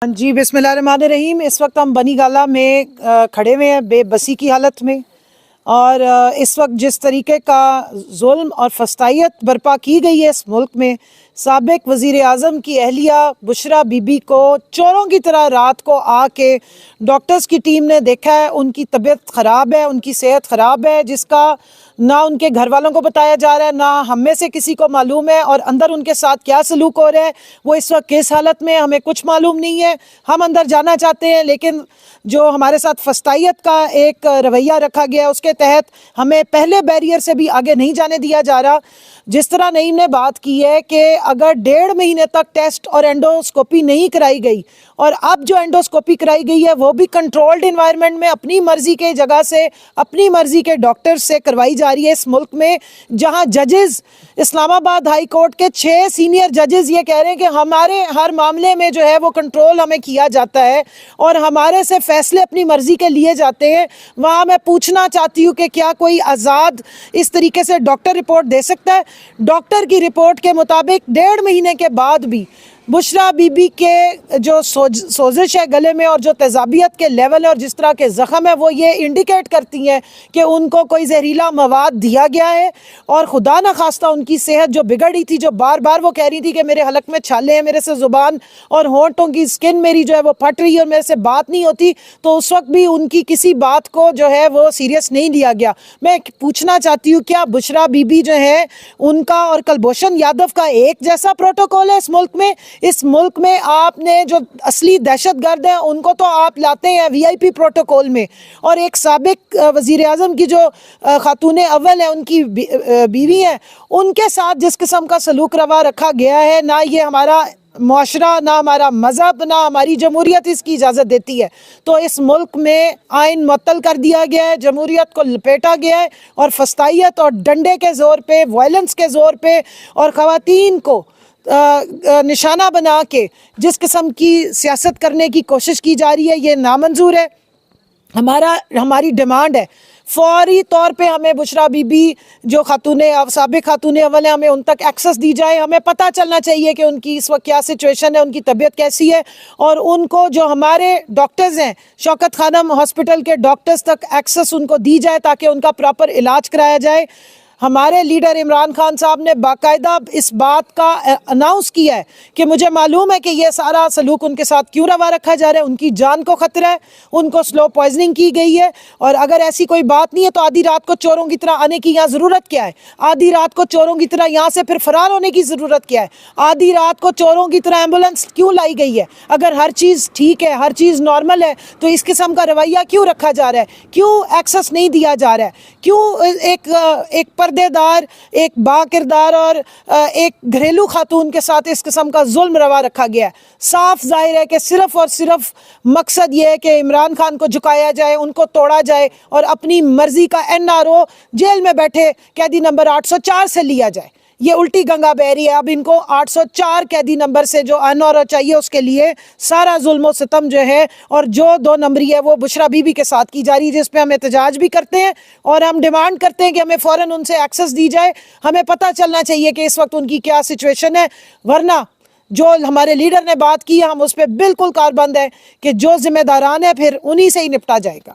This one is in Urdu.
جی بسم اللہ الرحمن الرحیم۔ اس وقت ہم بنی گالہ میں کھڑے ہوئے ہیں بے بسی کی حالت میں، اور اس وقت جس طریقے کا ظلم اور فسطائیت برپا کی گئی ہے اس ملک میں، سابق وزیر اعظم کی اہلیہ بشریٰ بی بی کو چوروں کی طرح رات کو آ کے ڈاکٹرز کی ٹیم نے دیکھا ہے، ان کی طبیعت خراب ہے، ان کی صحت خراب ہے، جس کا نہ ان کے گھر والوں کو بتایا جا رہا ہے، نہ ہم میں سے کسی کو معلوم ہے، اور اندر ان کے ساتھ کیا سلوک ہو رہا ہے وہ اس وقت کس حالت میں ہمیں کچھ معلوم نہیں ہے۔ ہم اندر جانا چاہتے ہیں، لیکن جو ہمارے ساتھ فسطائیت کا ایک رویہ رکھا گیا ہے اس کے تحت ہمیں پہلے بیریئر سے بھی آگے نہیں جانے دیا جا رہا۔ جس طرح نعیم نے بات کی ہے کہ اگر 1.5 مہینے تک ٹیسٹ اور اینڈوسکوپی نہیں کرائی گئی، اور اب جو اینڈوسکوپی کرائی گئی ہے وہ بھی کنٹرولڈ انوائرمنٹ میں اپنی مرضی کے جگہ سے اپنی مرضی کے ڈاکٹر سے کروائی جا رہی ہے اس ملک میں، جہاں ججز اسلام آباد ہائی کورٹ کے 6 سینئر ججز یہ کہہ رہے ہیں کہ ہمارے ہر معاملے میں جو ہے وہ کنٹرول ہمیں کیا جاتا ہے اور ہمارے سے فیصلے اپنی مرضی کے لیے جاتے ہیں۔ وہاں میں پوچھنا چاہتی ہوں کہ کیا کوئی آزاد اس طریقے سے ڈاکٹر رپورٹ دے سکتا ہے؟ ڈاکٹر کی رپورٹ کے مطابق 1.5 مہینے کے بعد بھی بشریٰ بی بی کے جو سوزش ہے گلے میں اور جو تیزابیت کے لیول ہے اور جس طرح کے زخم ہے وہ یہ انڈیکیٹ کرتی ہیں کہ ان کو کوئی زہریلا مواد دیا گیا ہے، اور خدا نخواستہ ان کی صحت جو بگڑی تھی، جو بار بار وہ کہہ رہی تھی کہ میرے حلق میں چھالے ہیں، میرے سے زبان اور ہونٹوں کی سکن میری جو ہے وہ پھٹ رہی ہے اور میرے سے بات نہیں ہوتی، تو اس وقت بھی ان کی کسی بات کو جو ہے وہ سیریس نہیں لیا گیا۔ میں پوچھنا چاہتی ہوں کیا بشریٰ بی بی جو ہے ان کا اور کلبھوشن یادو کا ایک جیسا پروٹوکول ہے اس ملک میں؟ اس ملک میں آپ نے جو اصلی دہشت گرد ہیں ان کو تو آپ لاتے ہیں وی آئی پی پروٹوکول میں، اور ایک سابق وزیر اعظم کی جو خاتون اول ہیں ان کی بیوی ہیں ان کے ساتھ جس قسم کا سلوک روا رکھا گیا ہے، نہ یہ ہمارا معاشرہ، نہ ہمارا مذہب، نہ ہماری جمہوریت اس کی اجازت دیتی ہے۔ تو اس ملک میں آئین معطل کر دیا گیا ہے، جمہوریت کو لپیٹا گیا ہے، اور فسطائیت اور ڈنڈے کے زور پہ، وائلنس کے زور پہ، اور خواتین کو نشانہ بنا کے جس قسم کی سیاست کرنے کی کوشش کی جا رہی ہے یہ نامنظور ہے۔ ہماری ڈیمانڈ ہے فوری طور پہ ہمیں بشریٰ بی بی جو سابق خاتون اول ہیں ہمیں ان تک ایکسس دی جائے۔ ہمیں پتہ چلنا چاہیے کہ ان کی اس وقت کیا سچویشن ہے، ان کی طبیعت کیسی ہے، اور ان کو جو ہمارے ڈاکٹرز ہیں شوکت خانم ہاسپٹل کے ڈاکٹرز تک ایکسس ان کو دی جائے تاکہ ان کا پراپر علاج کرایا جائے۔ ہمارے لیڈر عمران خان صاحب نے باقاعدہ اس بات کا اناؤنس کیا ہے کہ مجھے معلوم ہے کہ یہ سارا سلوک ان کے ساتھ کیوں روا رکھا جا رہا ہے، ان کی جان کو خطرہ ہے، ان کو سلو پوائزننگ کی گئی ہے، اور اگر ایسی کوئی بات نہیں ہے تو آدھی رات کو چوروں کی طرح آنے کی یہاں ضرورت کیا ہے؟ آدھی رات کو چوروں کی طرح یہاں سے پھر فرار ہونے کی ضرورت کیا ہے؟ آدھی رات کو چوروں کی طرح ایمبولنس کیوں لائی گئی ہے؟ اگر ہر چیز ٹھیک ہے، ہر چیز نارمل ہے، تو اس قسم کا رویہ کیوں رکھا جا رہا ہے؟ کیوں ایکسس نہیں دیا جا رہا ہے؟ کیوں ایک پردے دار، ایک با کردار اور ایک گھریلو خاتون کے ساتھ اس قسم کا ظلم روا رکھا گیا ہے؟ صاف ظاہر ہے کہ صرف اور صرف مقصد یہ ہے کہ عمران خان کو جھکایا جائے، ان کو توڑا جائے، اور اپنی مرضی کا NRO جیل میں بیٹھے قیدی نمبر 804 سے لیا جائے۔ یہ الٹی گنگا بہ رہی ہے، اب ان کو 804 قیدی نمبر سے جو NRO چاہیے اس کے لیے سارا ظلم و ستم جو ہے اور جو 2 نمبری ہے وہ بشریٰ بی بی کے ساتھ کی جا رہی ہے، جس پہ ہم احتجاج بھی کرتے ہیں اور ہم ڈیمانڈ کرتے ہیں کہ ہمیں فوراً ان سے ایکسس دی جائے۔ ہمیں پتہ چلنا چاہیے کہ اس وقت ان کی کیا سچویشن ہے، ورنہ جو ہمارے لیڈر نے بات کی ہے ہم اس پہ بالکل کاربند ہیں کہ جو ذمہ داران ہیں پھر انہی سے ہی نپٹا جائے گا۔